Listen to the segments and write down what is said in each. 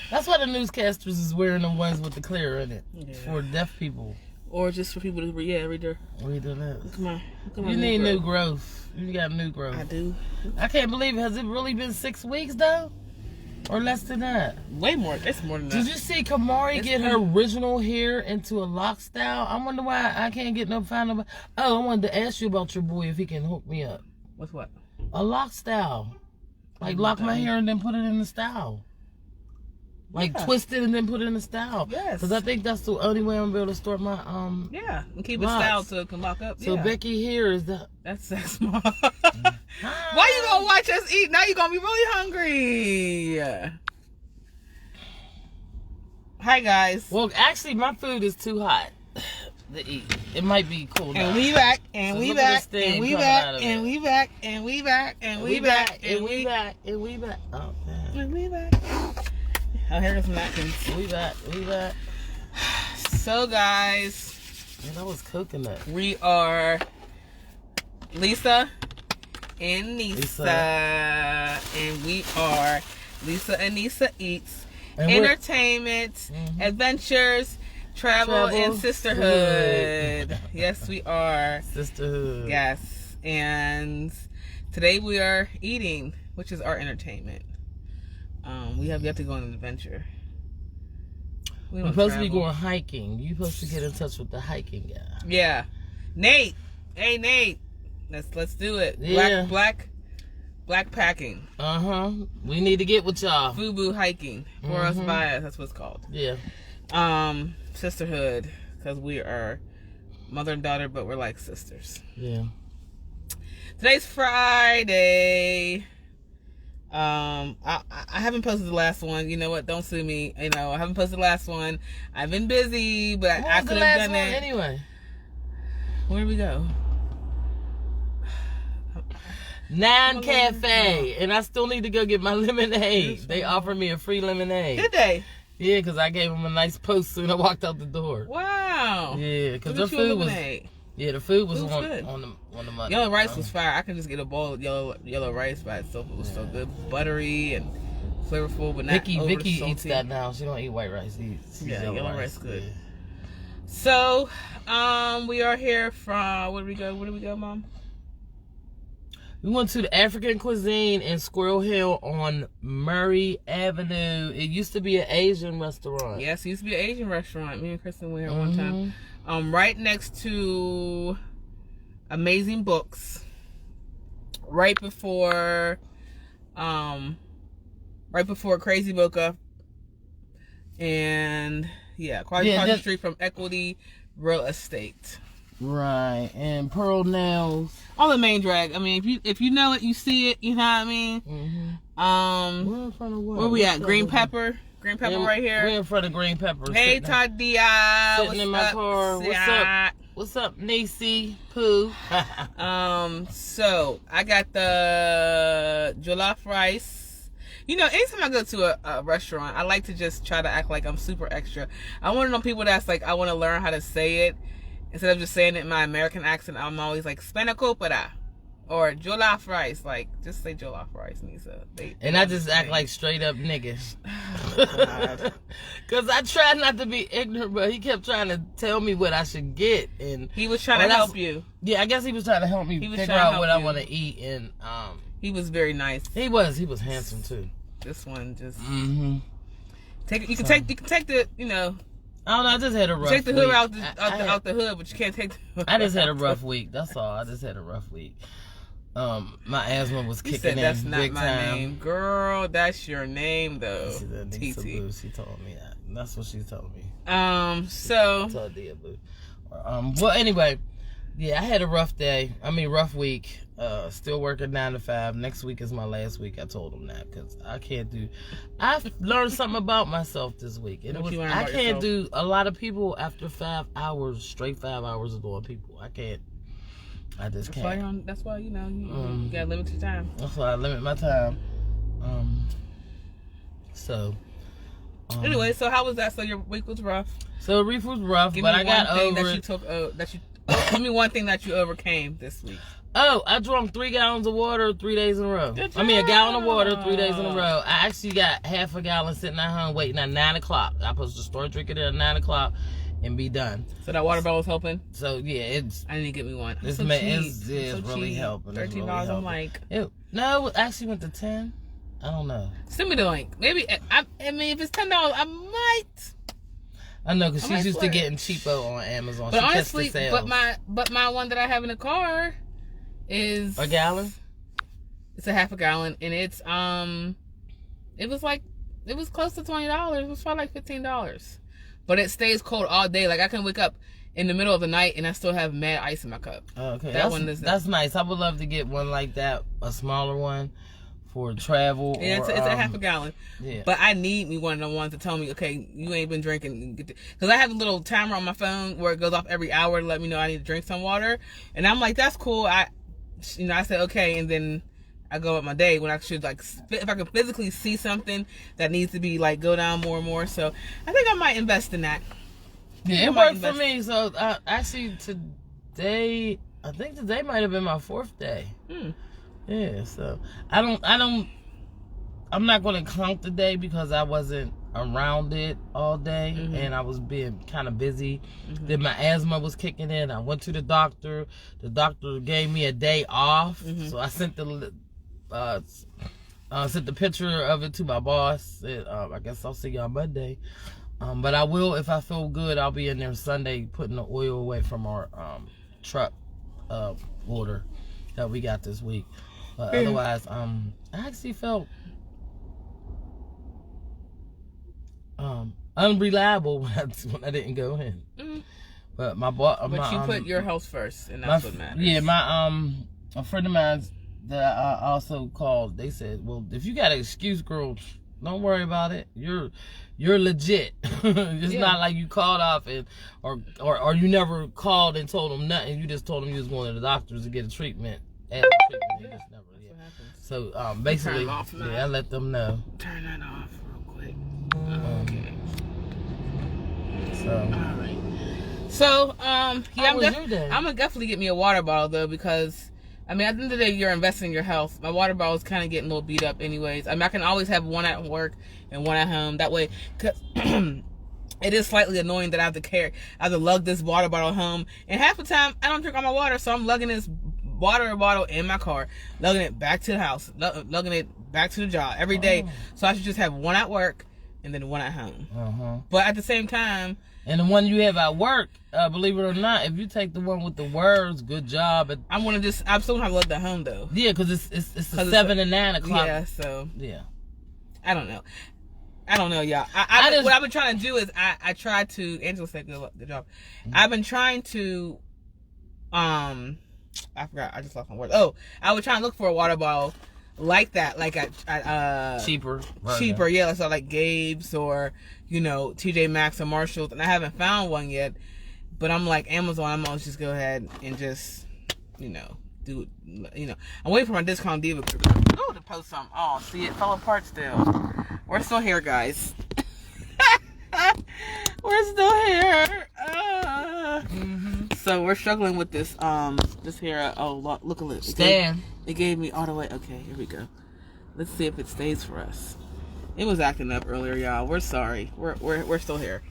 That's why the newscasters is wearing the ones with the clear in it. Yeah. For deaf people. Or just for people to read their... Read the lips. Come on. You need new growth. You got new growth. I do. I can't believe it. Has it really been 6 weeks, though? Or less than that? Way more. It's more than that. Did you see Kamari get her original hair into a lock style? I wonder why I can't get no find nobody. Oh, I wanted to ask you about your boy if he can hook me up. With what? A lock style. Like lock my hair and then put it in the style. Like twist it and then put it in the style. Yes. Because I think that's the only way I'm gonna be able to store my Yeah, and keep it locks. styled so it can lock up. So Becky here is the. That's sex mom. Why you gonna watch us eat? Now you're gonna be really hungry. Hi guys. Well, actually, my food is too hot to eat. It might be cool. And we back. And we back. And we back. And we back. And we back. And we back. And we back. And we back. Oh man. And we back. Oh, here are some napkins. We back. We back. So guys. Man, that was coconut. We are Lisa and Nissa. And we are Lisa and Nissa Eats. And entertainment, adventures, travel, and sisterhood. Yes, we are. Sisterhood. Yes. And today we are eating, which is our entertainment. We have yet to go on an adventure. We're supposed to be going hiking. You're supposed to get in touch with the hiking guy. Yeah. Nate. Hey, Nate. Let's do it. Yeah. Black packing. We need to get with y'all. FUBU hiking. For us by us. That's what it's called. Yeah. Sisterhood. Because we are mother and daughter, but we're like sisters. Yeah. Today's Friday. I haven't posted the last one. You know what? Don't sue me. You know, I haven't posted the last one. I've been busy, but I could have done it anyway. Where do we go? 9 Cafe, and I still need to go get my lemonade. They offered me a free lemonade. Did they? Yeah, because I gave them a nice post soon I walked out the door. Wow. Yeah, because their food was. Yeah, the food was on the money. Yellow rice was fire. I could just get a bowl of yellow rice by itself. It was so good, buttery and flavorful, but not Vicky eats that now. She don't eat white rice. She's yellow rice good. Yeah. So, we are here from where do we go, Mom? We went to the African Cuisine in Squirrel Hill on Murray Avenue. It used to be an Asian restaurant. Yes, it used to be an Asian restaurant. Me and Kristen went here one time. Right next to Amazing Books. Right before Crazy Boca. And across the street from Equity Real Estate. Right, and Pearl Nails. On the main drag. I mean, if you know it, you see it. You know what I mean? We're in front of what? Where we at? Green Pepper. Green Pepper right here. We're in front of Green Pepper. Hey, Tadia. Sitting in my car. What's up? What's up, Nisi Pooh? So I got the jollof rice. You know, anytime I go to a restaurant, I like to just try to act like I'm super extra. I'm one of them people that's like, I want to learn how to say it. Instead of just saying it in my American accent, I'm always like, spanakopera. Or jollof rice. Like, just say jollof rice, Nissa. And I just act like straight up niggas. Because I tried not to be ignorant, but he kept trying to tell me what I should get. And he was trying to help you. Yeah, I guess he was trying to help me figure out what I want to eat. And he was very nice. He was handsome too. This one just take it. You can take the, you know. I don't know, I just had a rough week. Take the hood out the hood, but you can't take the hood. I just had a rough week. That's all. I just had a rough week. My asthma was kicking in that's not big my time. Name. Girl, that's your name though. TT. She told me that. That's what she told me. So well, anyway, yeah, I had a rough day. Rough week. Still working 9 to 5. Next week is my last week. I told him that because I've learned something about myself this week. And I can't do a lot of people after 5 hours, straight 5 hours of doing people. I can't. I just can't. That's why, you gotta limit your time. That's why I limit my time. Anyway, so how was that? So your week was rough. So the week was rough, but I got over it. Give me one thing that you overcame this week. Oh, I drank 3 gallons of water 3 days in a row. I mean, a gallon of water 3 days in a row. I actually got half a gallon sitting at home waiting at 9 o'clock. I'm supposed to start drinking it at 9 o'clock and be done. So that water bottle was helping? So, yeah, it's... I need to get me one. It's, so it's so really cheap. helping. $13, really I'm like... No, it actually went to 10. I don't know. Send me the link. Maybe, I mean, if it's $10, I might... I know, because she's used to getting cheapo on Amazon. But she honestly, the sales. but my one that I have in the car is... A gallon? It's a half a gallon, and it's, it was close to $20. It was probably like $15. But it stays cold all day. Like, I can wake up in the middle of the night, and I still have mad ice in my cup. Oh, okay. That's nice. I would love to get one like that, a smaller one, for travel. Yeah, it's a half a gallon. Yeah. But I need me one of the ones to tell me, okay, you ain't been drinking. Because I have a little timer on my phone where it goes off every hour to let me know I need to drink some water. And I'm like, that's cool. I said, okay, and then I go about my day when I should, like, if I can physically see something that needs to be, like, go down more and more. So I think I might invest in that. Yeah, it worked for me. So actually today, I think today might have been my 4th day. Yeah, so I'm not going to count the day because I wasn't around it all day and I was being kind of busy. Then my asthma was kicking in. I went to the doctor. The doctor gave me a day off. So I sent the picture of it to my boss. Said, I guess I'll see you on Monday. But I will, if I feel good, I'll be in there Sunday putting the oil away from our truck order that we got this week. But otherwise, I actually felt unreliable when I didn't go in. But my boss, but you put your health first, and that's what matters. Yeah, a friend of mine that I also called, they said, well, if you got an excuse, girl, don't worry about it. You're legit. It's not like you called off or you never called and told them nothing. You just told them you was going to the doctors to get a treatment. You just never. So basically, I let them know. Turn that off real quick. Okay. So. All right. So I'm gonna definitely get me a water bottle though, because I mean, at the end of the day, you're investing in your health. My water bottle is kind of getting a little beat up anyways. I mean, I can always have one at work and one at home. That way, cause it is slightly annoying that I have to lug this water bottle home. And half the time, I don't drink all my water, so I'm lugging this water bottle in my car, lugging it back to the house, lugging it back to the job every day. So I should just have one at work and then one at home. But at the same time, and the one you have at work, believe it or not, if you take the one with the words, good job. I'm still gonna have lug at home though. Yeah, because it's 7 and 9 o'clock. Yeah, so yeah. I don't know, y'all. What I've been trying to do is I try to. Angela said good job. I've been trying to I forgot. I just lost my word. Oh, I was trying to look for a water bottle like that, like at cheaper, yeah. So like Gabe's or TJ Maxx or Marshalls, and I haven't found one yet. But I'm like Amazon. I'm gonna just go ahead and just do it. I'm waiting for my discount diva to post something. Oh, see, it fell apart still. We're still here, guys. We're still here. So we're struggling with this here. Oh, look at it. Stand. It gave me all the way. Okay, here we go. Let's see if it stays for us. It was acting up earlier, y'all. We're sorry. We're still here.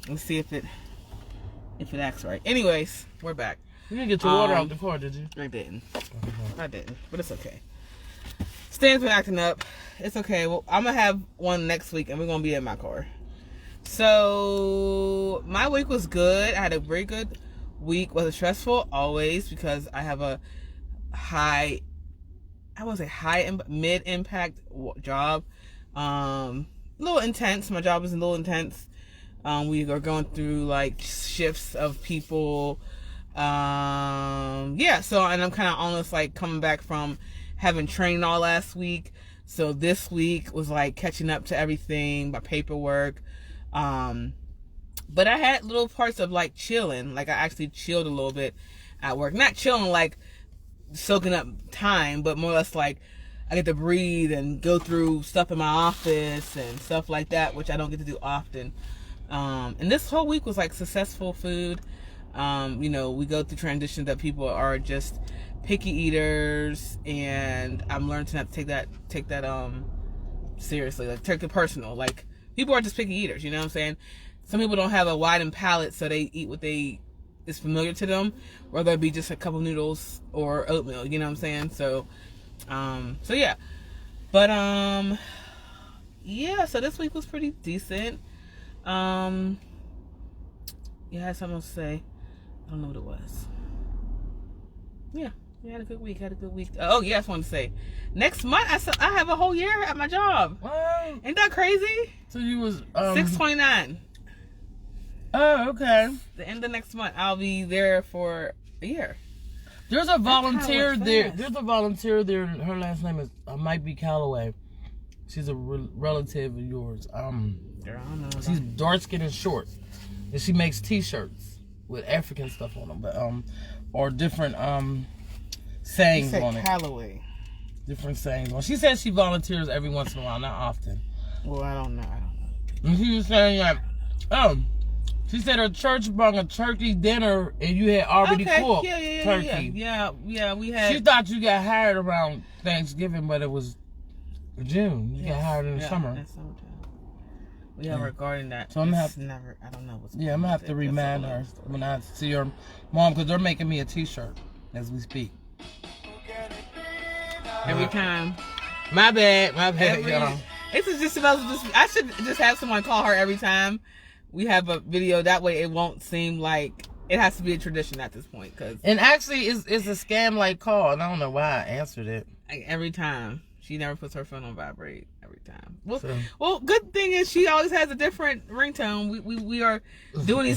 Let's see if it acts right. Anyways, we're back. You didn't get your water out before, did you? I didn't. I didn't, but it's okay. Stan's been acting up. It's okay. Well, I'm gonna have one next week, and we're gonna be in my car. So my week was good. I had a very good week. Was it stressful? Always, because I have a mid impact job. A little intense. My job is a little intense. We are going through like shifts of people. So, and I'm kind of almost like coming back from having trained all last week. So this week was like catching up to everything, my paperwork. But I had little parts of like chilling. Like I actually chilled a little bit at work. Not chilling like soaking up time, but more or less like I get to breathe and go through stuff in my office and stuff like that, which I don't get to do often. And this whole week was like successful food. We go through transitions that people are just picky eaters, and I'm learning to not take that seriously, like take it personal. Like, people are just picky eaters, you know what I'm saying? Some people don't have a widened palate, so they eat what is familiar to them, whether it be just a couple noodles or oatmeal, you know what I'm saying? So yeah. But yeah, so this week was pretty decent. Yeah, I had something to say. I don't know what it was. Yeah, we had a good week. Oh, yeah, I just wanted to say, next month I have a whole year at my job. Wow. Ain't that crazy? So you was 6/29. Oh, okay. The end of next month, I'll be there for a year. There's a volunteer there. fast. There's a volunteer there. Her last name is might be Calloway. She's a relative of yours. Girl, I don't know. She's dark skinned and short, and she makes T-shirts with African stuff on them, but or different sayings on it. Calloway. Different sayings on. She says she volunteers every once in a while, not often. Well, I don't know. And she was saying that, she said her church brought a turkey dinner and you had already cooked turkey. Yeah, we had. She thought you got hired around Thanksgiving, but it was June. You got hired in the summer. That's summertime. Yeah, regarding that. So I'm gonna I don't know what's. Yeah, I'm gonna have to remind her when I see her mom, because they're making me a T-shirt as we speak. Every time. My bad, y'all. This is just about I should just have someone call her every time we have a video. That way it won't seem like it has to be a tradition at this point. And actually, it's a scam-like call, and I don't know why I answered it. Every time. She never puts her phone on vibrate. Every time. Well, good thing is she always has a different ringtone. We are doing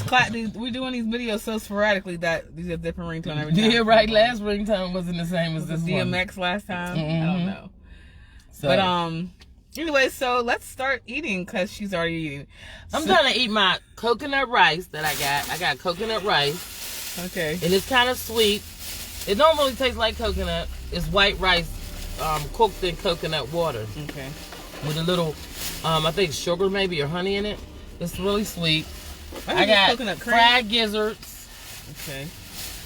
we're doing these videos so sporadically that these are different ringtone every time. Yeah, right. Last ringtone wasn't the same as this DMX one. last time. Mm-hmm. I don't know. So, but anyway, so let's start eating because she's already eating. I'm trying to eat my coconut rice that I got. I got coconut rice. Okay. And it's kind of sweet. It don't really taste like coconut. It's white rice cooked in coconut water. Okay. With a little, I think sugar maybe or honey in it. It's really sweet. I got coconut cream. fried gizzards. Okay.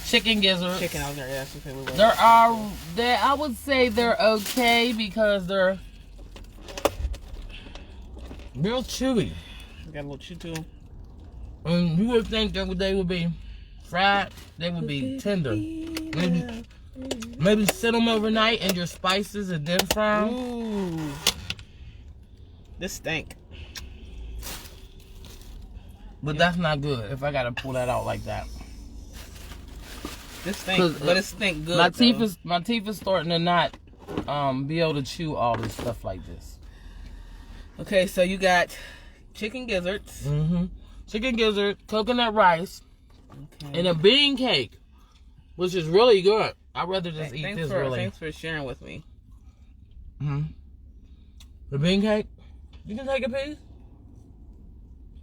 Chicken gizzards. Chicken, I was there. Yeah, okay. I would say they're okay because they're real chewy. Got a little chew to them. And you would think that they would be fried, they would be tender. Maybe sit them overnight in your spices and then fry them. Ooh. This stink. But that's not good if I gotta pull that out like that. This stink, but it stink good. My teeth is starting to not be able to chew all this stuff like this. Okay, so you got chicken gizzards. Mm-hmm. Chicken gizzard, coconut rice, and a bean cake, which is really good. I'd rather just eat this really. Thanks for sharing with me. Mm-hmm. The bean cake? You can take a piece?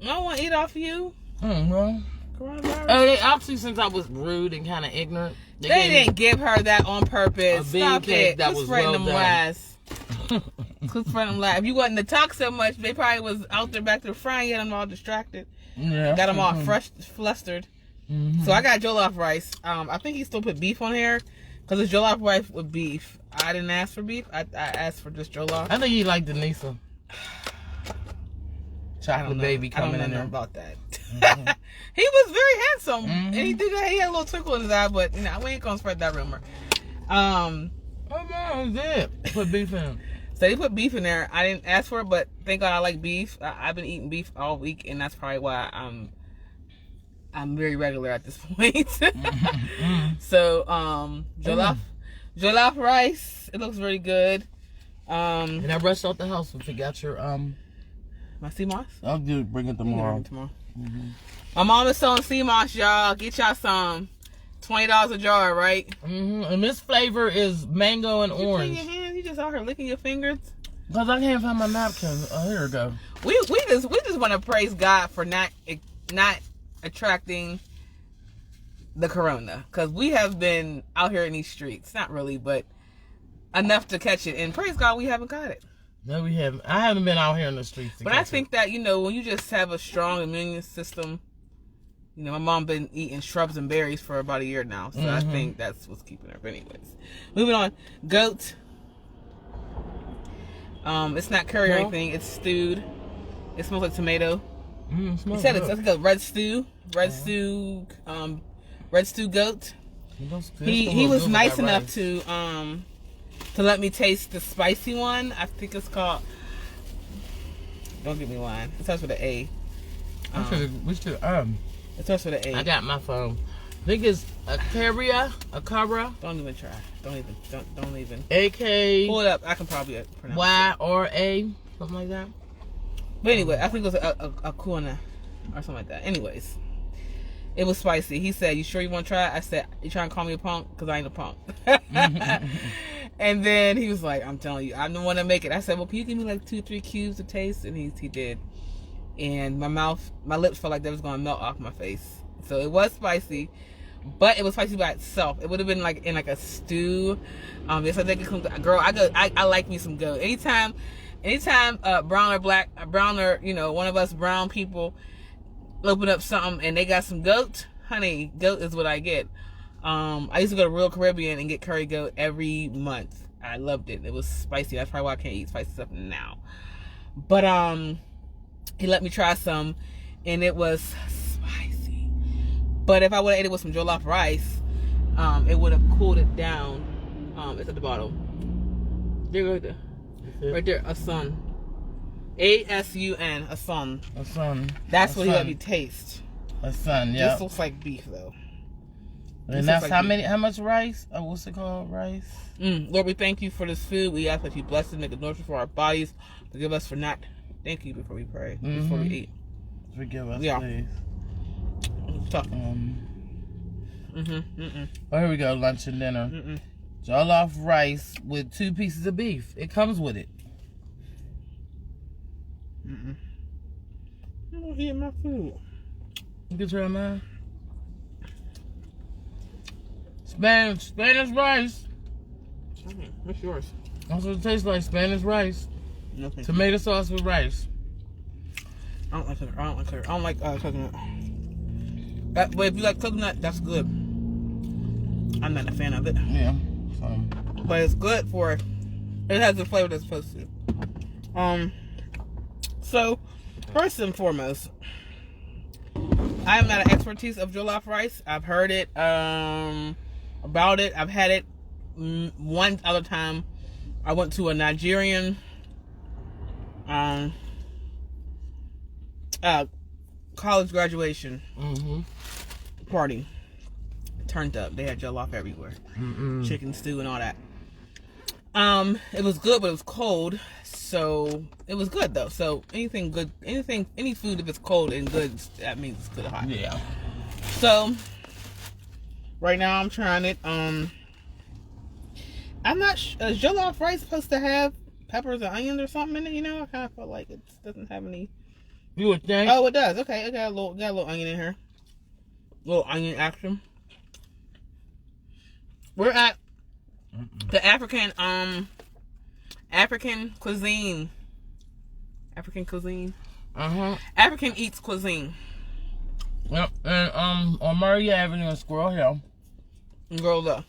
I don't want to eat off of you. Well. Coronavirus. Oh, they actually, since I was rude and kind of ignorant, they didn't give her that on purpose. A bean cake that was well done. Quit spreading them last. If you wasn't to talk so much, they probably was out there back there frying, get them all distracted. Yeah. Got them all flustered. Mm-hmm. So I got jollof rice. I think he still put beef on here because it's jollof rice with beef. I didn't ask for beef. I asked for just jollof. I think he liked the Nissa'a. Chocolate baby coming in there. About that. Mm-hmm. He was very handsome, and he did that. He had a little twinkle in his eye, but we ain't gonna spread that rumor. Oh no, he did put beef in. So they put beef in there. I didn't ask for it, but thank God I like beef. I've been eating beef all week, and that's probably why I'm very regular at this point. So jollof rice. It looks really good. And I rushed out the house and forgot your my sea moss. I'll bring it tomorrow. Mm-hmm. My mom is selling sea moss, y'all. Get y'all some. $20 a jar, right? Mm-hmm. And this flavor is mango and orange. You your hands. You just out here licking your fingers. Because I can't find my napkin. Oh, here we go. We just want to praise God for not attracting the corona, because we have been out here in these streets, not really, but enough to catch it. And praise God, we haven't got it. No, we haven't. I haven't been out here in the streets. But I think that when you just have a strong immune system, You know, my mom been eating shrubs and berries for about a year now, so I think that's what's keeping her. But anyways, moving on. Goat. It's not curry or anything. It's stewed. It smells like tomato. He said it's like a red stew. Red stew goat. He was nice enough to let me taste the spicy one. I think it's called. Don't give me one. It starts with an A. We should. It starts with an A. I got my phone. I think it's a cabra. Don't even try. Don't even. AK. Pull it up. I can probably pronounce Y or A, something like that. But anyway, I think it was a kuna or something like that. Anyways, it was spicy. He said, "You sure you want to try it?" I said, "You trying to call me a punk? Because I ain't a punk." And then he was like, "I'm telling you, I'm the one to make it." I said, "Well, can you give me like 2-3 cubes to taste?" And he did. And my lips felt like they was going to melt off my face. So it was spicy, but it was spicy by itself. It would have been like in like a stew. Yes, I think girl, I like me some goat. Anytime, brown or black, brown or, you know, one of us brown people open up something and they got some goat, honey, goat is what I get. I used to go to Real Caribbean and get curry goat every month. I loved it. It was spicy. That's probably why I can't eat spicy stuff now. But he let me try some, and it was spicy. But if I would have ate it with some jollof rice, it would have cooled it down. It's at the bottom. There, right there. Right there, a sun. A-S-U-N, a sun. A sun. That's what he let me taste. A sun, yeah. This looks like beef, though. And that's like how much rice? Oh, what's it called? Rice? Lord, we thank you for this food. We ask that you bless it, make it nourishment for our bodies. Forgive us for not thank you before we pray, before we eat. Forgive us, please. Tough. Oh, here we go, lunch and dinner. Jollof rice with 2 pieces of beef. It comes with it. I'm not eating my food. You can try mine. Spanish rice. What's yours? That's what it tastes like, Spanish rice. No, tomato sauce with rice. I don't like coconut. I don't like coconut. But if you like coconut, that's good. I'm not a fan of it. Yeah. But it's good for it. It has the flavor that's supposed to. So, first and foremost, I am not an expertise of jollof rice. I've heard it about it. I've had it one other time. I went to a Nigerian college graduation party. Turned up. They had jollof everywhere. Chicken stew and all that. It was good, but it was cold. So it was good though. So any food if it's cold and good, that means it's good hot. Yeah. So right now I'm trying it. I'm not sure. Is jollof rice supposed to have peppers and onions or something in it? You know, I kind of feel like it doesn't have any. You would think? Oh, it does. Okay, it got a little onion in here. Little onion action. We're at the African cuisine. African cuisine. African Eats Cuisine. Yep, and on Murray Avenue in Squirrel Hill. Girl, the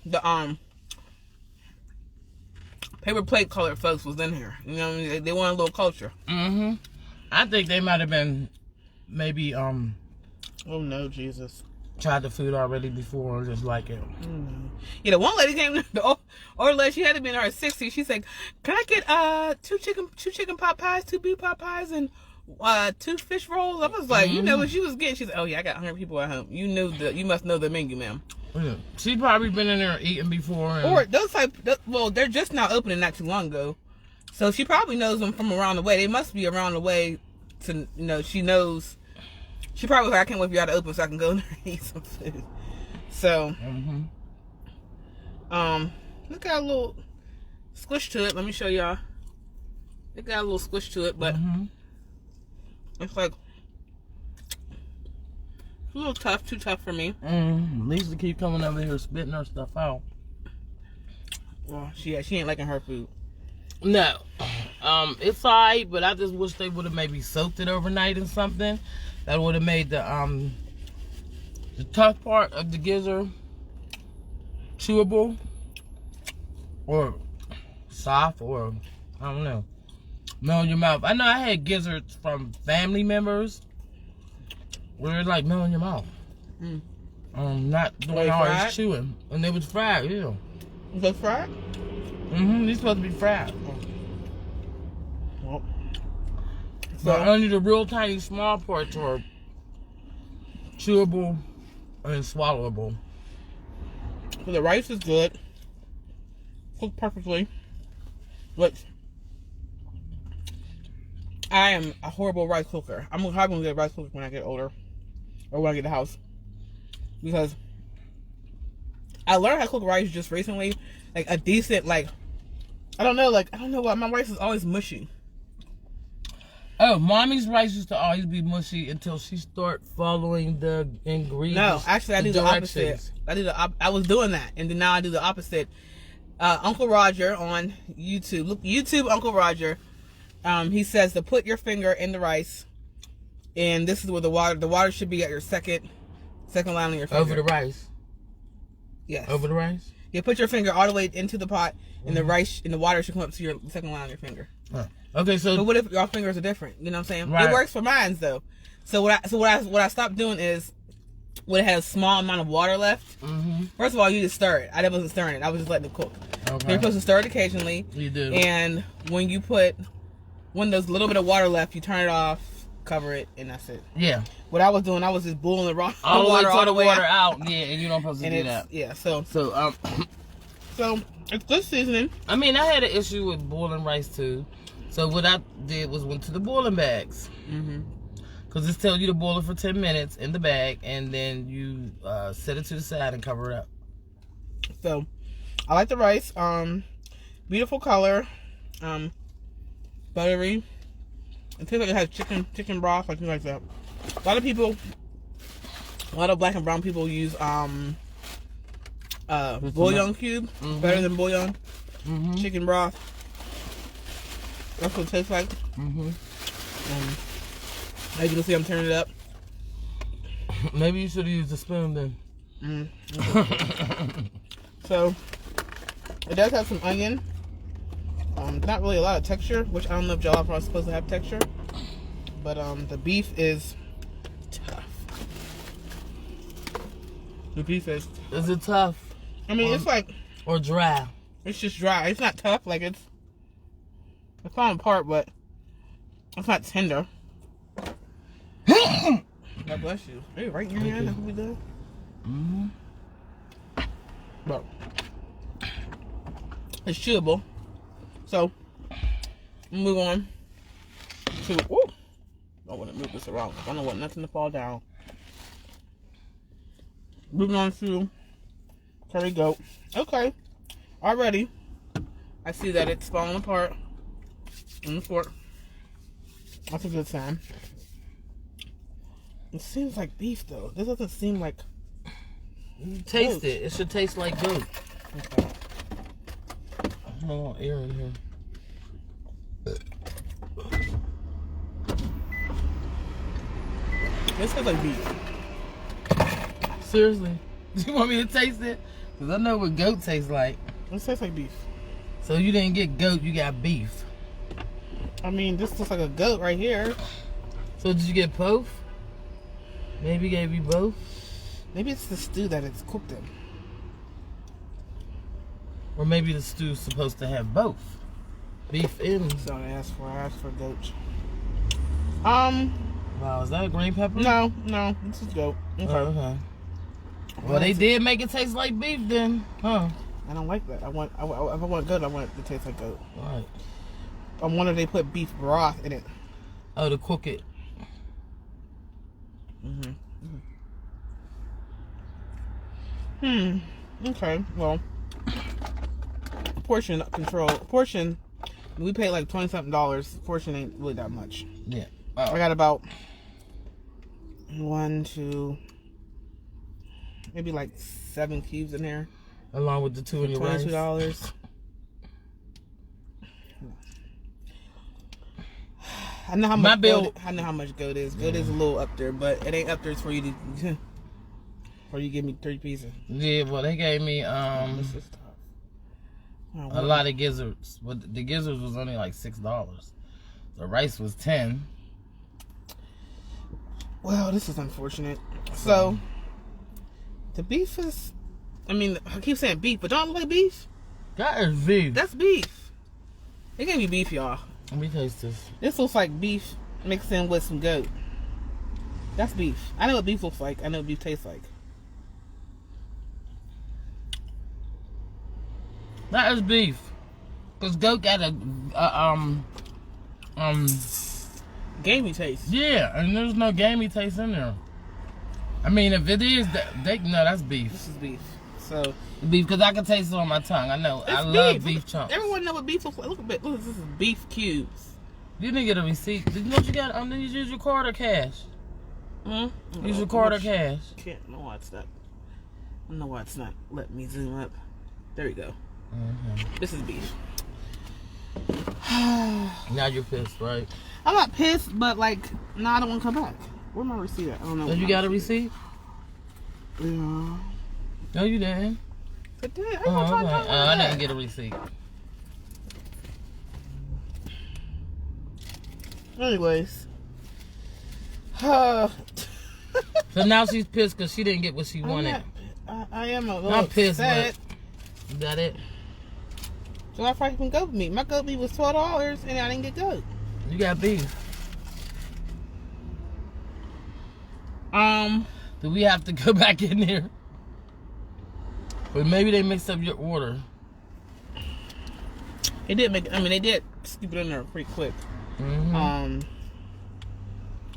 paper plate colored folks was in here. You know what I mean? They want a little culture. I think they might have been maybe oh no, Jesus. Tried the food already before or just like it. Yeah, the one lady came, the old lady, she had to be in her 60s. She said, "Can I get two chicken pot pies, 2 beef pot pies, and 2 fish rolls?" I was like, you know what she was getting? She said, "Oh yeah, I got hungry people at home. You must know the menu, ma'am." Yeah. She probably been in there eating before. Or well, they're just now opening not too long ago, so she probably knows them from around the way. They must be around the way to, you know, she knows. She probably was like, "I can't wait for y'all to open so I can go in there and eat some food." So, it got a little squish to it. Let me show y'all. It got a little squish to it, but it's like it's a little tough, too tough for me. Lisa keep coming over here spitting her stuff out. Well, she ain't liking her food. No, it's alright, but I just wish they would have maybe soaked it overnight in something. That would have made the The tough part of the gizzard, chewable, or soft, or I don't know, melt in your mouth. I know I had gizzards from family members where it's like melt in your mouth. Not doing all this chewing, and they was fried. Yeah. Was they fried? These supposed to be fried. Well, but only the real tiny small parts are chewable and swallowable. So the rice is good, cooked perfectly. But I am a horrible rice cooker. I'm probably gonna get a rice cooker when I get older, or when I get a house, because I learned how to cook rice just recently. Like a decent, like I don't know why my rice is always mushy. Oh, mommy's rice used to always be mushy until she started following the ingredients. No, actually, I do the opposite. I was doing that, and then now I do the opposite. Uncle Roger on YouTube. Look, YouTube Uncle Roger. He says to put your finger in the rice, and this is where the water should be at your second line on your finger. Over the rice. Yes. Over the rice. Yeah, put your finger all the way into the pot, and the rice and the water should come up to your second line on your finger. Okay, so but what if your fingers are different? You know what I'm saying? Right. It works for mine though. So what I stopped doing is when it had a small amount of water left. First of all, you just stir it. I wasn't stirring it. I was just letting it cook. Okay. You're supposed to stir it occasionally. You do. And when there's a little bit of water left, you turn it off, cover it, and that's it. Yeah. What I was doing, I was just boiling the raw all water the water out. Yeah, and you don't supposed to do that. Yeah. So it's good seasoning. I mean, I had an issue with boiling rice too. So what I did was went to the boiling bags. Because it tells you to boil it for 10 minutes in the bag, and then you set it to the side and cover it up. So I like the rice. Beautiful color. Buttery. It tastes like it has chicken broth, like things like that. A lot of black and brown people use bouillon cube. Better than bouillon. Chicken broth. That's what it tastes like. As you can see, I'm turning it up. Maybe you should have used a spoon then. So it does have some onion. Not really a lot of texture, which I don't know if jollof rice is supposed to have texture. But the beef is tough. The beef is. Is it tough? I mean, it's like. Or dry. It's just dry. It's not tough. Like it's falling apart, but it's not tender. God bless you. Hey, right in your hand. That's what we do. But it's chewable. So move on to. Ooh, I want to move this around. I don't want nothing to fall down. Moving on to curry goat. Okay, already I see that it's falling apart in the fork. That's a good sign. It seems like beef though. This doesn't seem like. Taste goat. It should taste like goat. Okay. Oh, air in here. This tastes like beef. Seriously? You want me to taste it? Because I know what goat tastes like. This tastes like beef. So you didn't get goat, you got beef. I mean, this looks like a goat right here. So did you get both? Maybe gave you both? Maybe it's the stew that it's cooked in. Or maybe the stew's supposed to have both. Beef and... So I asked for goat. Wow, is that a green pepper? No, this is goat. Okay. Oh, okay. Well, they did make it taste like beef then, huh? I don't like that. If I want goat, I want it to taste like goat. Right. I wonder if they put beef broth in it. Oh, to cook it. Okay, well, portion control. Portion, we paid like $20-something. Portion ain't really that much. Yeah. I got about 1, 2, maybe like 7 cubes in there. Along with the 2 in your rice. $22. I know how much. I know how much goat is. Goat is a little up there, but it ain't up there for you to. Or you give me 3 pieces? Yeah, well, they gave me This is tough. Oh, a lot of gizzards. But the gizzards was only like $6. The rice was 10. Well, this is unfortunate. So, the beef is... I mean, I keep saying beef, but don't look like beef. That is beef. That's beef. It gave me beef, y'all. Let me taste this. This looks like beef mixed in with some goat. That's beef. I know what beef looks like. I know what beef tastes like. That is beef. Cause goat got a gamey taste. yeah, and there's no gamey taste in there. I mean, if it is, no, that's beef. This is beef. So Beef, because I can taste it on my tongue. I know. I it's love beef chunks. Everyone know what beef looks like. Look, this is beef cubes. You didn't get a receipt. Did you know what you got? Did you use your card or cash? Use your card or cash? Can't know why it's not. I don't know why it's not letting me zoom up. There we go. This is beef. Now you're pissed, right? I'm not pissed, but like, no, I don't want to come back. Where's my receipt at? I don't know. So you got a receipt? Yeah. No, you didn't. I did. I didn't get a receipt. Anyways. So So now she's pissed because she didn't get what she wanted. I am a little I'm pissed, upset. but is that it? So I fried some goat meat. My goat meat was $12 and I didn't get goat. You got beef. Do we have to go back in there? But maybe they mixed up your order. They did make. I mean, they did scoop it in there pretty quick.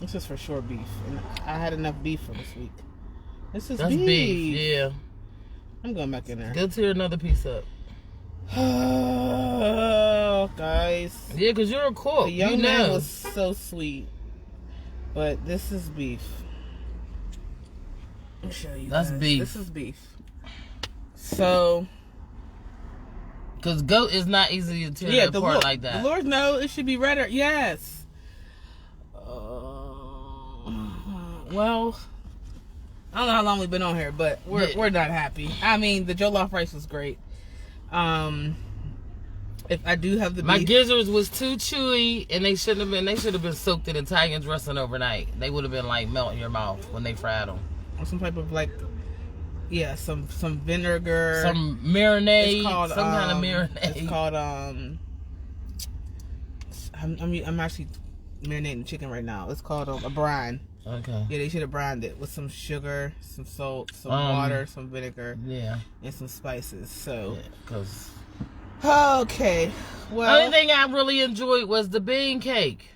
This is for sure beef, and I had enough beef for this week. This is beef. Yeah. I'm going back in there. Go tear another piece up. Oh, guys. Yeah, because you're a cook. The young man was so sweet, but this is beef. I'll show you. That's guys. beef. This is beef. So. Because goat is not easy to tear apart like that. The Lord knows it should be redder. Yes. Well, I don't know how long we've been on here, but we're not happy. I mean, the jollof rice was great. If I do have the beef, my gizzards was too chewy, and they should have been soaked in Italian dressing overnight. They would have been like melt in your mouth when they fried them. Or some type of like, some vinegar, some marinade, it's called, some kind of marinade. It's called I'm actually marinating chicken right now. It's called a brine. Okay. Yeah, they should have brined it with some sugar, some salt, some water, some vinegar, and some spices. So, okay. Well, the only thing I really enjoyed was the bean cake.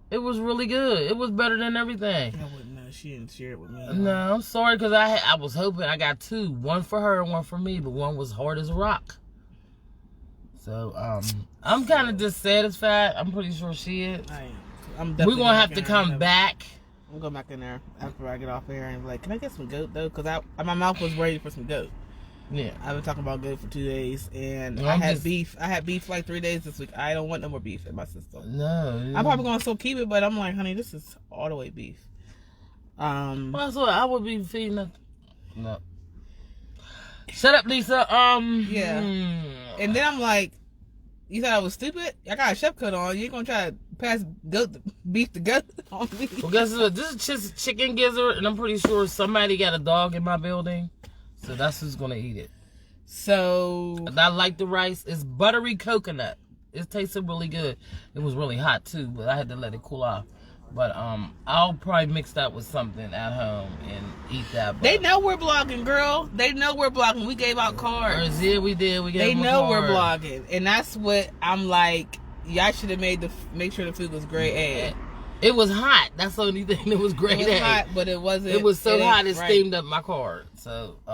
It was really good. It was better than everything. I wouldn't know. She didn't share it with me. No, I'm sorry because I was hoping I got 2, one for her and one for me, but one was hard as a rock. So I'm kind of dissatisfied. I'm pretty sure she is. We're gonna have to come back. I'm going back in there after I get off here and be like, can I get some goat though? Because my mouth was ready for some goat. Yeah. I've been talking about goat for 2 days, and I had beef. I had beef like 3 days this week. I don't want no more beef in my system. No. I'm probably going to still keep it, but I'm like, honey, this is all the way beef. Well, so I would be feeding her. No. Shut up, Lisa. Yeah. And then I'm like, you thought I was stupid? I got a chef coat on. You ain't gonna try to pass beef to goat on me. Well, guess what? This is just chicken gizzard, and I'm pretty sure somebody got a dog in my building, so that's who's gonna eat it. So and I like the rice. It's buttery coconut. It tasted really good. It was really hot too, but I had to let it cool off. But I'll probably mix that with something at home and eat that. But they know we're blogging, girl. They know we're blogging. We gave out cards. Yeah, we did. We gave They them know a we're card. blogging, and that's what I'm like. Y'all should have make sure the food was grade A. It was hot. That's the only thing that was grade It was A. hot, but it wasn't. It was so hot it right. steamed up my card. So we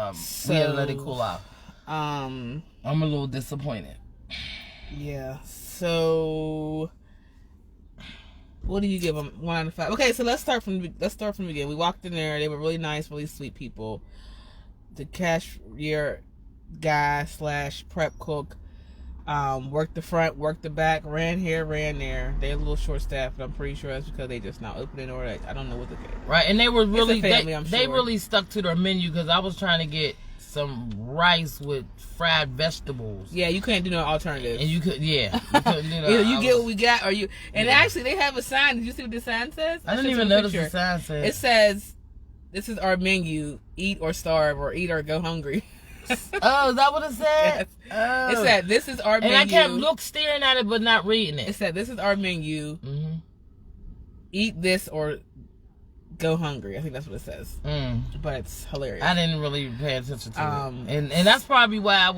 had to let it cool off. I'm a little disappointed. Yeah. So what do you give them? 1 out of 5. Okay, so let's start from the beginning. We walked in there. They were really nice, really sweet people. The cashier guy / prep cook Worked the front, worked the back, ran here, ran there. They're a little short staffed, but I'm pretty sure that's because they just not opening or I don't know what the case. Right, and they were really family, they really stuck to their menu because I was trying to get some rice with fried vegetables. Yeah, you couldn't do no alternatives. And you couldn't do that. Either you get what we got, or you. And actually, they have a sign. Did you see what the sign says? I didn't even notice the sign said. It says, "This is our menu: eat or starve, or eat or go hungry." Oh, is that what it said? Yes. Oh. It said, "This is our menu." And I kept staring at it, but not reading it. It said, "This is our menu. Mm-hmm. Eat this or go hungry." I think that's what it says. But it's hilarious. I didn't really pay attention to it, and that's probably why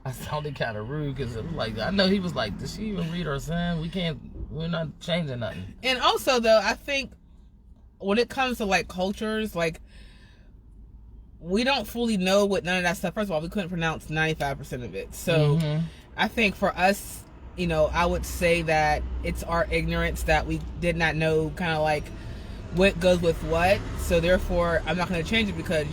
I sounded kind of rude because it was like I know he was like, "Did she even read our sign? We're not changing nothing." And also, though, I think when it comes to like cultures, like, we don't fully know what none of that stuff. First of all, we couldn't pronounce 95% of it. So I think for us, you know, I would say that it's our ignorance that we did not know kind of like what goes with what. So therefore, I'm not going to change it because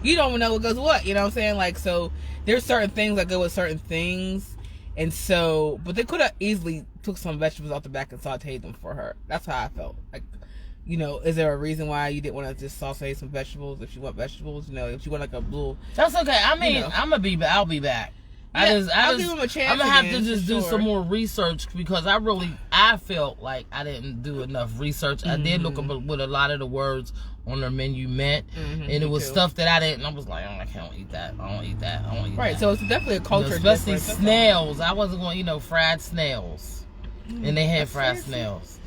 you don't know what goes with what. You know what I'm saying? Like, so there's certain things that go with certain things. And so, but they could have easily took some vegetables out the back and sauteed them for her. That's how I felt. Like, you know, is there a reason why you didn't want to just saute some vegetables if you want vegetables? You know, if you want like a little... That's okay. I mean, you know. I'll be back. Yeah, I'll give him a chance. I'm going to have to just do some more research because I felt like I didn't do enough research. I did look up what a lot of the words on their menu meant. And it was stuff that I didn't... I was like, oh, I can't eat that. I don't eat that. I don't eat that. Right, so it's definitely a culture difference. Especially snails. I wasn't going, fried snails. And they had fried snails.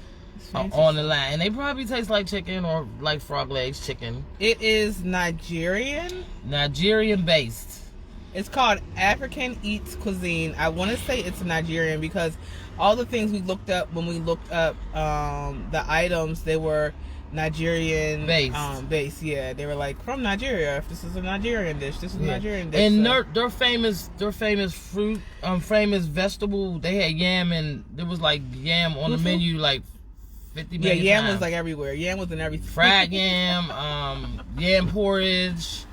On the line, and they probably taste like chicken or like frog legs chicken. It is Nigerian based. It's called African Eats Cuisine. I want to say it's Nigerian because all the things we looked up when we looked up the items, they were Nigerian based. Yeah, they were like from Nigeria. If this is a Nigerian dish, this is a Nigerian dish. And their famous fruit, famous vegetable. They had yam, and there was like yam on the menu like 50 million yam times. was like everywhere. Yam was in everything. Fried yam, yam porridge,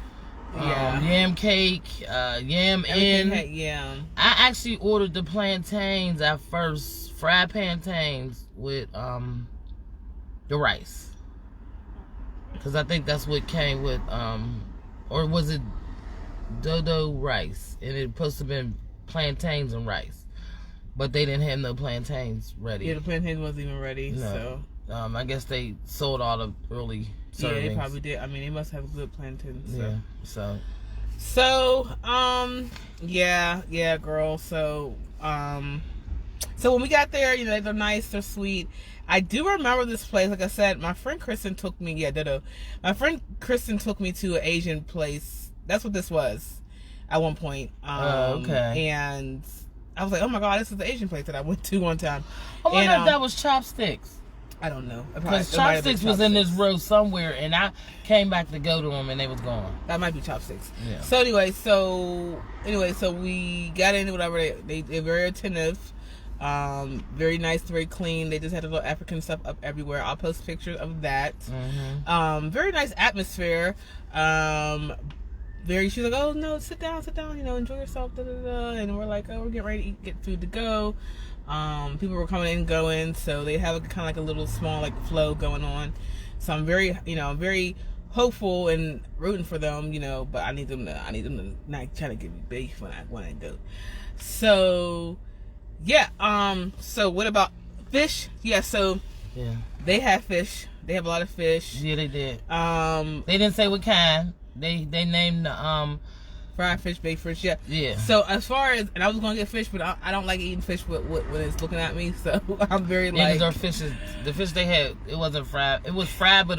yam cake, yam Everything had yam. I actually ordered the plantains at first, fried plantains with the rice, because I think that's what came with or was it dodo rice, and it supposed to have been plantains and rice. But they didn't have no plantains ready. Yeah, the plantains wasn't even ready. No. So I guess they sold all the early servings. Yeah, they probably did. I mean, they must have good plantains. So. Yeah. Yeah, girl. So when we got there, they're nice, they're sweet. I do remember this place. Like I said, my friend Kristen took me. Yeah, ditto. My friend Kristen took me to an Asian place. That's what this was at one point. Okay. And I was like, oh my God, this is the Asian place that I went to one time. I wonder if that was Chopsticks. I don't know. Because Chopsticks was in this row somewhere, and I came back to go to them, and they was gone. That might be Chopsticks. Yeah. So we got into whatever. They're very attentive, very nice, very clean. They just had a little African stuff up everywhere. I'll post pictures of that. Very nice atmosphere. She's like, oh no, sit down, enjoy yourself, and we're like, oh, we're getting ready to get food to go. People were coming in and going, so they have kind of like a little small like flow going on. So I'm very, very hopeful and rooting for them, but I need them to not try to give me beef when I go. So yeah, so what about fish? Yeah, so they have fish. They have a lot of fish. Yeah, they did. They didn't say what kind. They named the fried fish, baked fish, yeah. So as far as, and I was gonna get fish, but I don't like eating fish when it's looking at me. So I'm very like, our fishes. The fish they had, it wasn't fried. It was fried, but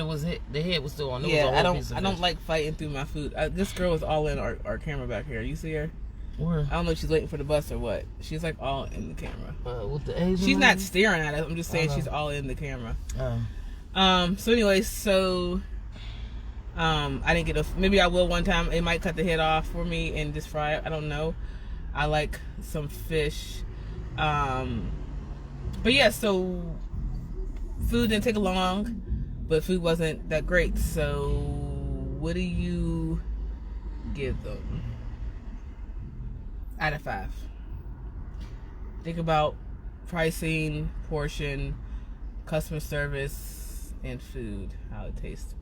the head was still on. I don't like fighting through my food. This girl is all in our camera back here. You see her? Where? I don't know if she's waiting for the bus or what. She's like all in the camera. With the Asian she's not staring at us. I'm just saying she's all in the camera. So anyway, I didn't get maybe I will one time. It might cut the head off for me and just fry it. I don't know. I like some fish. But yeah, so food didn't take long, but food wasn't that great. So what do you give them out of 5? think about pricing, portion, customer service, and food. How it tastes.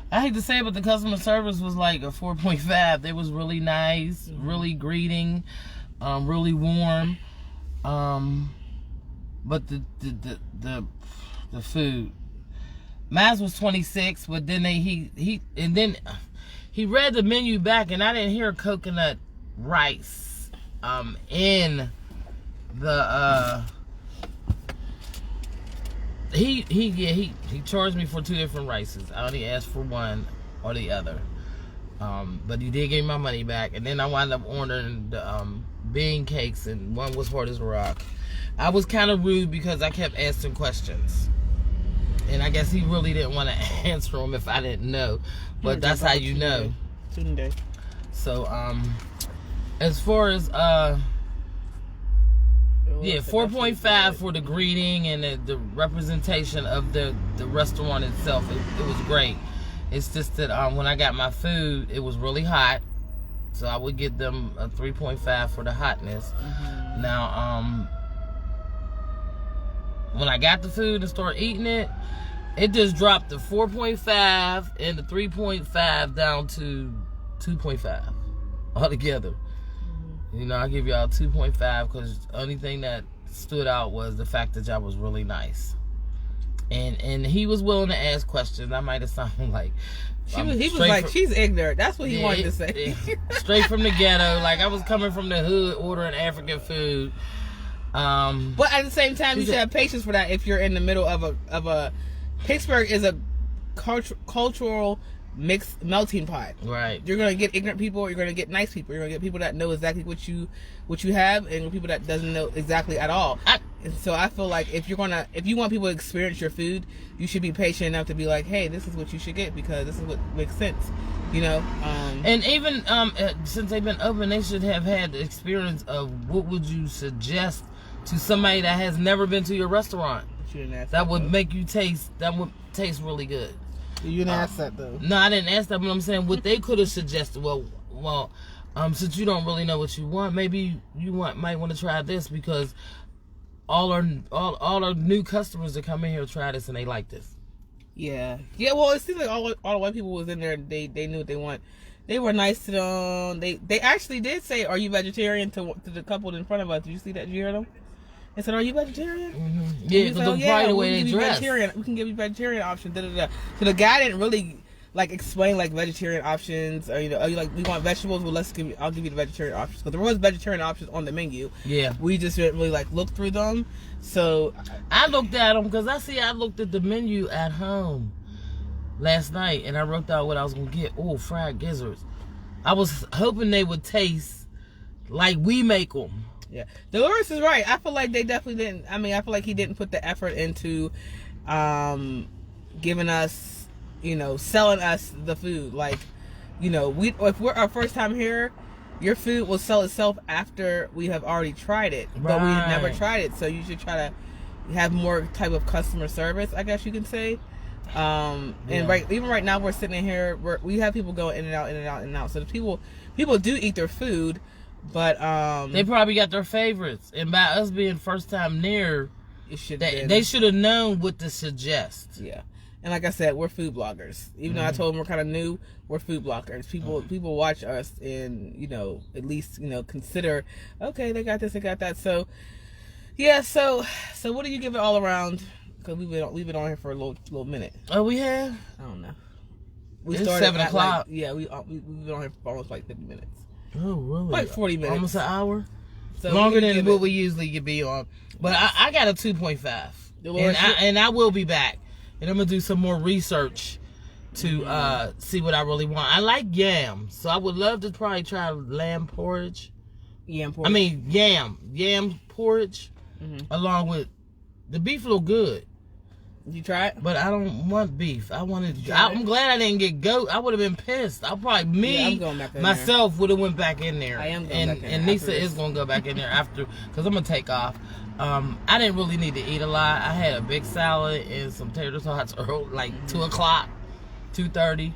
I hate to say it, but the customer service was like a 4.5. They was really nice, really greeting, really warm. But the food, mine was 26. But then he read the menu back, and I didn't hear coconut rice in the he charged me for 2 different rices. I only asked for one or the other, but he did give me my money back. And then I wound up ordering the bean cakes, and one was hard as a rock. I was kind of rude because I kept asking questions, and I guess he really didn't want to answer them if I didn't know. But that's how you know. Tunde. So as far as 4.5 for the greeting and the representation of the restaurant itself. It was great. It's just that when I got my food, it was really hot, so I would give them a 3.5 for the hotness. Now, when I got the food and started eating it, it just dropped the 4.5 and the 3.5 down to 2.5 altogether. You know, I give y'all 2.5 because the only thing that stood out was the fact that y'all was really nice. And he was willing to ask questions. I might have sounded like... He was like, she's ignorant. That's what he wanted to say. Straight from the ghetto. Like, I was coming from the hood ordering African food. But at the same time, you should have patience for that if you're in the middle of a... Pittsburgh is a cultural... mixed melting pot. Right. You're gonna get ignorant people. You're gonna get nice people. You're gonna get people that know exactly what you have, and people that doesn't know exactly at all. And so I feel like if you want people to experience your food, you should be patient enough to be like, hey, this is what you should get because this is what makes sense. You know. And even since they've been open, they should have had the experience of what would you suggest to somebody that has never been to your restaurant. That would make you taste. That would taste really good. You didn't ask that though. No, I didn't ask that, but I'm saying what they could have suggested. Well, since you don't really know what you want, maybe you might want to try this because all our new customers that come in here try this and they like this. Yeah. Well, it seems like all the white people was in there. They knew what they want. They were nice to them. They actually did say, "Are you vegetarian?" to the couple in front of us. Did you see that? Did you hear them? They said, "Are you vegetarian?" Yeah, because the way they dress. We can give you vegetarian options. Da, da, da. So the guy didn't really like explain like vegetarian options, or are you like we want vegetables? Well, I'll give you the vegetarian options because there was vegetarian options on the menu. Yeah, we just didn't really like look through them. So I looked at them because I looked at the menu at home last night and I wrote out what I was gonna get. Oh, fried gizzards. I was hoping they would taste like we make them. Yeah, Dolores is right. I feel like they definitely didn't. I mean, I feel like he didn't put the effort into giving us, selling us the food. Like, if we're our first time here, your food will sell itself after we have already tried it, but we have never tried it. So you should try to have more type of customer service, I guess you can say. And even right now we're sitting in here, we have people going in and out, in and out, in and out. So the people do eat their food. But they probably got their favorites, and by us being first time near, they should have known what to suggest. Yeah, and like I said, we're food bloggers. Even though I told them we're kind of new, we're food bloggers. People watch us and at least consider. Okay, they got this, they got that. So yeah, so what do you give it all around? Because we've been on here for a little minute. Oh, we have? I don't know. It's 7 o'clock. We've been on here for almost like 50 minutes. Oh, really? Like 40 minutes. Almost an hour? So longer than what we usually could be on. But I got a 2.5. And I will be back. And I'm going to do some more research to see what I really want. I like yam. So I would love to probably try lamb porridge. Yam porridge? I mean, yam porridge. Along with, the beef look good. You try it? But I don't want beef. I'm glad I didn't get goat. I would have been pissed. Myself would have went back in there. I am going back in there. And Nissa'a is going to go back in there after, because I'm going to take off. I didn't really need to eat a lot. I had a big salad and some tater tots early, like 2 o'clock, 2:30.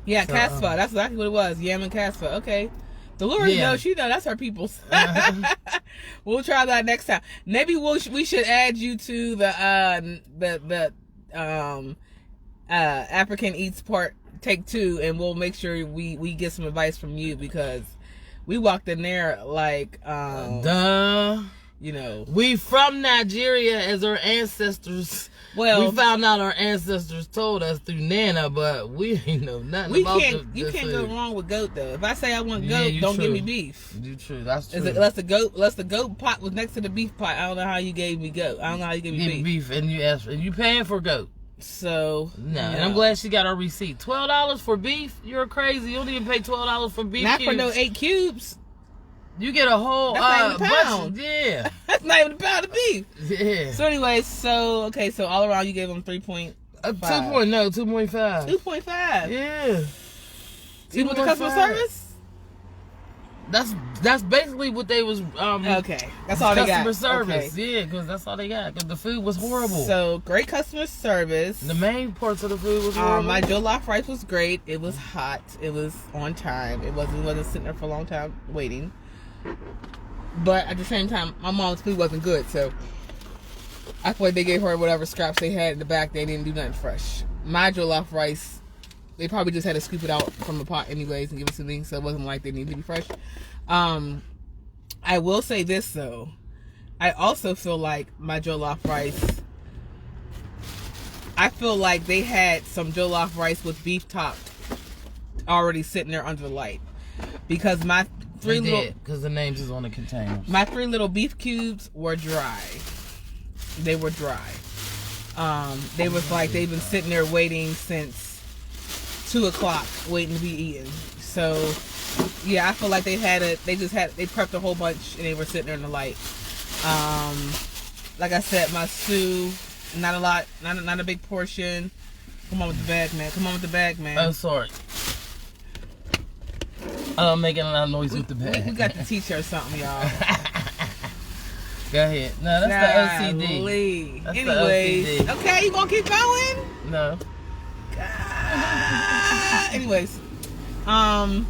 Yeah, so, casfa. That's exactly what it was. Yam and casfa. Okay. Dolores knows. She knows that's her people's. We'll try that next time. Maybe we should add you to the African Eats take 2, and we'll make sure we get some advice from you, because we walked in there like duh. You know, we from Nigeria as our ancestors. Well, we found out our ancestors told us through Nana, but we ain't know nothing about you can't go wrong with goat though. If I say I want goat, don't give me beef. You true, that's true. Unless the goat pot was next to the beef pot, I don't know how you gave me goat. I don't know how you gave me beef. And you asked, and you paying for goat. So no, and I'm glad she got her receipt. $12 for beef? You're crazy. You don't even pay $12 for beef. Not cubes. for no 8 cubes. You get a whole that's not even a pound. Yeah. That's not even a pound of beef. Yeah. So anyway, so all around you gave them 3.5. 2.5. 2.5. Yeah. Even with the customer service? That's basically what they was okay. That's all they got. Customer service. Okay. Yeah, because that's all they got. Because the food was horrible. So great customer service. The main parts of the food was horrible. My jollof rice was great. It was hot. It was on time. It wasn't sitting there for a long time waiting. But at the same time, my mom's food wasn't good, so I feel like they gave her whatever scraps they had in the back. They didn't do nothing fresh. My jollof rice, they probably just had to scoop it out from the pot anyways and give it to me, so it wasn't like they needed to be fresh. I will say this though, I also feel like my jollof rice, I feel like they had some jollof rice with beef topped already sitting there under the light, because my because the names is on the container. My 3 little beef cubes were dry. They were dry. They was like they've been sitting there waiting since 2 o'clock, waiting to be eaten. So yeah, I feel like they prepped a whole bunch and they were sitting there in the light. Like I said, my stew, not a lot, not a big portion. Come on with the bag, man. Come on with the bag, man. Oh, sorry. I'm making a lot of noise with the bag. We got to teach her something, y'all. Go ahead. No, that's the OCD. That's anyways, the OCD. Okay, you gonna keep going? No. Anyways, Come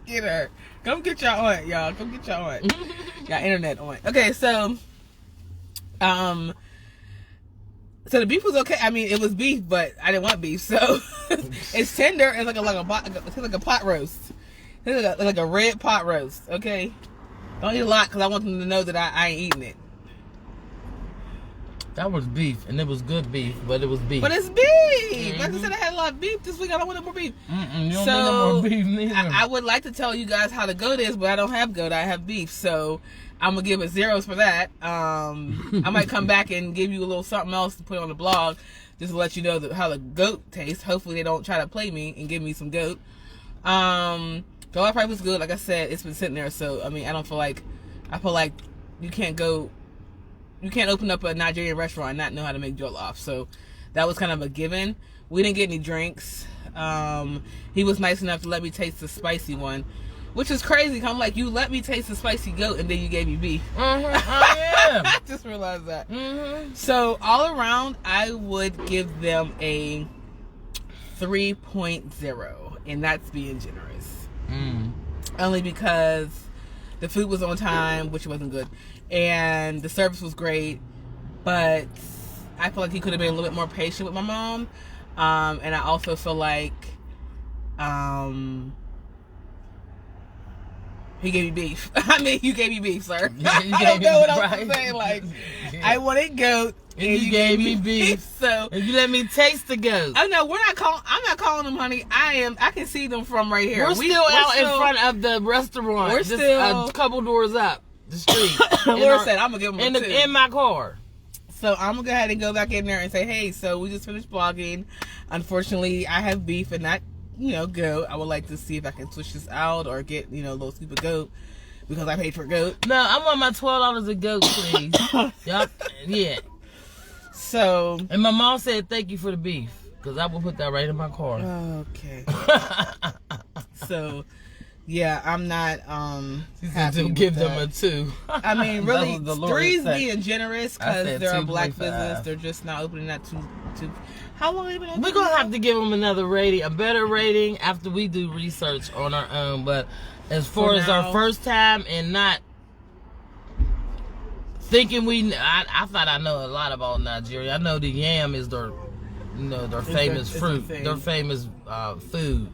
get her. Come get your aunt, y'all. Come get your aunt. Got internet on. Okay, so the beef was okay. I mean, it was beef, but I didn't want beef, so it's tender. It's like a pot roast. It's like a red pot roast. Okay, don't eat a lot because I want them to know that I ain't eating it. That was beef, and it was good beef, but it was beef. But it's beef. Like I said, I had a lot of beef this week. I don't want no more beef. You don't need no more beef neither. I would like to tell you guys how the goat is, but I don't have goat. I have beef, so I'm gonna give it zeros for that. I might come back and give you a little something else to put on the blog, just to let you know how the goat tastes. Hopefully they don't try to play me and give me some goat. Jollof rice was good. Like I said, it's been sitting there, so I mean, I feel like you can't open up a Nigerian restaurant and not know how to make jollof. So that was kind of a given. We didn't get any drinks. He was nice enough to let me taste the spicy one, which is crazy. I'm like, you let me taste the spicy goat and then you gave me beef. Oh, yeah. I just realized that. So all around, I would give them a 3.0, and that's being generous. Only because the food was on time, which wasn't good, and the service was great, but I feel like he could have been a little bit more patient with my mom. And I also feel like he gave me beef. I mean, you gave me beef, sir. I don't know what else to say. Like, I wanted goat, and you gave me beef. So, and you let me taste the goat. Oh no, I'm not calling them honey. I can see them from right here. We're still out in front of the restaurant. We're still a couple doors up the street. Laura said, "I'm gonna give them in my car." So I'm gonna go ahead and go back in there and say, "Hey, so we just finished blogging. Unfortunately, I have beef and not, goat. I would like to see if I can switch this out or get, a little scoop of goat because I paid for goat. No, I want my $12 of goat, please. Yup. Yeah. So. And my mom said, "Thank you for the beef," because I will put that right in my car. Okay. So. Yeah, I'm not happy to give them a 2. I mean, really, 3's being generous because they're a black business. They're just not opening that too How long have you been? We're gonna have to give them another rating, a better rating after we do research on our own. But as far as our first time and not thinking I thought I know a lot about Nigeria. I know the yam is their famous fruit, their famous food.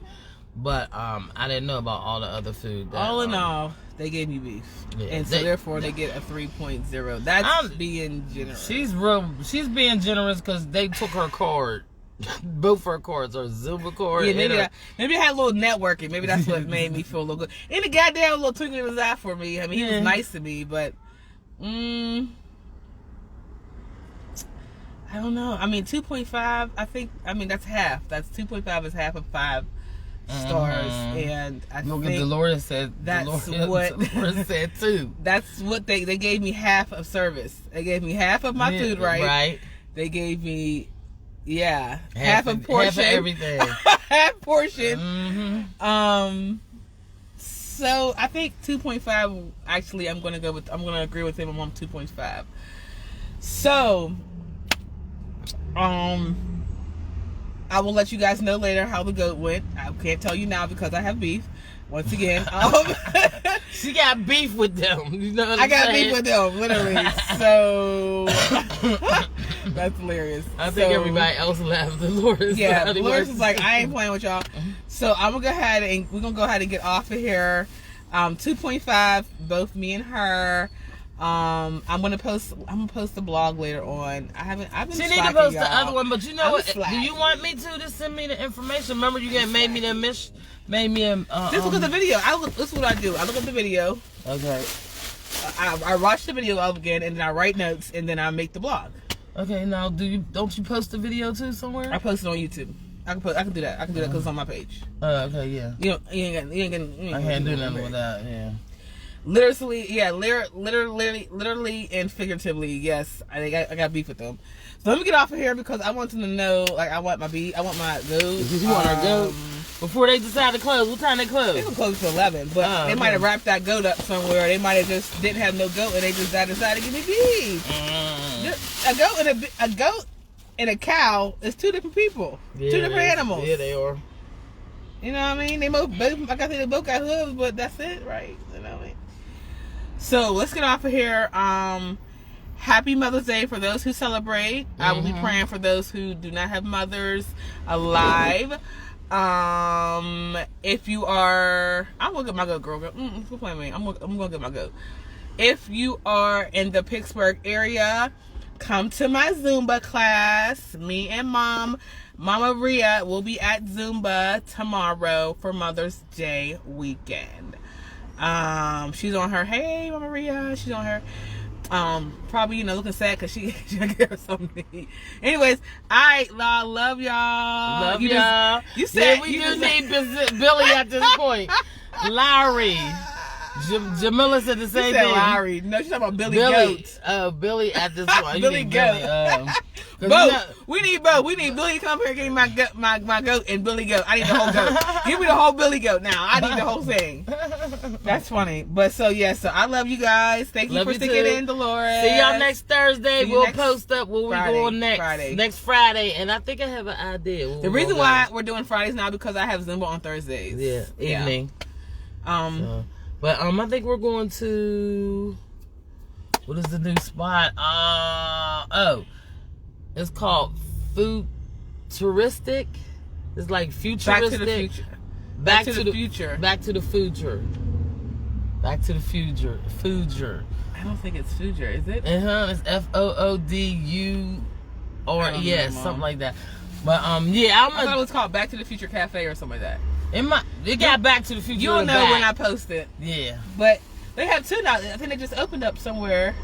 But I didn't know about all the other food. All in all, they gave me beef, and so therefore they get a 3.0. That's being generous. She's being generous because they took her card. Both her cards, her Zumba card. Yeah, maybe I had a little networking. Maybe that's what made me feel a little good. And the goddamn little twinkle in his eye for me. I mean, he was nice to me, but I don't know. I mean, 2.5. I mean that's half. That's 2.5 is half of 5 stars, and I think Dolores said that's Dolores said too. That's what they gave me half of service. They gave me half of my food, right? Right. They gave me half a portion, half of everything, half portion. So I think 2.5. Actually, I'm gonna agree with him. I'm on 2.5. So, I will let you guys know later how the goat went. I can't tell you now because I have beef. Once again, she got beef with them. You know what I got beef with them, literally. So that's hilarious. I think everybody else laughed. Dolores. Yeah, Dolores was like, I ain't playing with y'all. So we're gonna go ahead and get off of here. 2.5, both me and her. I'm gonna post the blog later on. I've been. She need to post the other one, but you know what? Do you want me to send me the information? Remember, you made me this look at the video. This is what I do. I look at the video. Okay. I watch the video again, and then I write notes, and then I make the blog. Okay. Now, don't you post the video too somewhere? I post it on YouTube. I can do that. I can do that because it's on my page. Okay. Yeah. You ain't I can't do nothing with that. Yeah. Literally, and figuratively, yes. I got beef with them. So let me get off of here because I want them to know. Like, I want my goat. You want our goat? Before they decide to close, what time they close? They can close till 11, but they might have wrapped that goat up somewhere. They might have just didn't have no goat, and they just decided to give me beef. A goat and a cow is two different people, two different animals. Yeah, they are. You know what I mean? They both got hooves, but that's it, right? You know what I mean? So let's get off of here. Happy Mother's Day for those who celebrate. I will be praying for those who do not have mothers alive. If you are, I'm gonna get my goat, girl. Quit playing me. I'm gonna get my goat. If you are in the Pittsburgh area, come to my Zumba class. Me and Mama Ria will be at Zumba tomorrow for Mother's Day weekend. She's on her. Hey, Mama Ria. She's on her. Probably looking sad because she gave her something to eat. Anyways, I love y'all. Love y'all. You said we do need Billy at this point. Lowry. Jamila said the same thing. Lowry. No, she's talking about Billy Goat. Billy at this point. Billy Goat. Both. We need both. We need Billy to come here and give me my goat and Billy Goat. I need the whole goat. Give me the whole Billy Goat now. I need the whole thing. That's funny. But so I love you guys. Thank you for sticking in, Dolores. See y'all next Thursday. We'll post up where we're going next Friday. And I think I have an idea. The reason why we're doing Fridays now because I have Zumba on Thursdays. Yeah, evening. But I think we're going to, what is the new spot? It's called Futuristic. It's like futuristic. Back to the future. Back to the future. Back to the future. Future. I don't think it's future, is it? It's FOODURES, something like that. But I thought it was called Back to the Future Cafe or something like that. It got Back to the Future. You'll know when I post it. Yeah. But they have two now. I think they just opened up somewhere.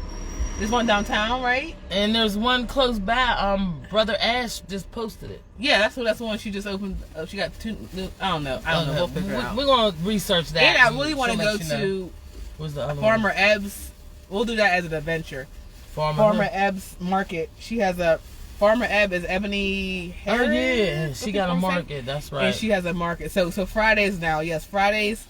There's one downtown, right? And there's one close by. Brother Ash just posted it. Yeah, that's the one she just opened. She got two. I don't know. We'll figure it out. We're gonna research that. And I really want to go to what's the other Farmer one? Ebbs. We'll do that as an adventure. Farmer Ebbs Market. She has a Farmer Ebb is Ebony Harris. Oh yeah, she got a market. That's right. And she has a market. So Fridays now. Yes, Fridays,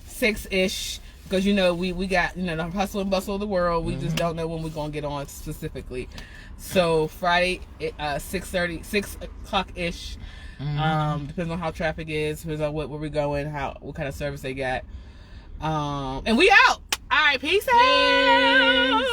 6-ish. because we got the hustle and bustle of the world. We just don't know when we're gonna get on specifically. So Friday, 6 o'clock ish. Depends on how traffic is. Depends on where we're going. What kind of service they got. And we out. All right, peace out.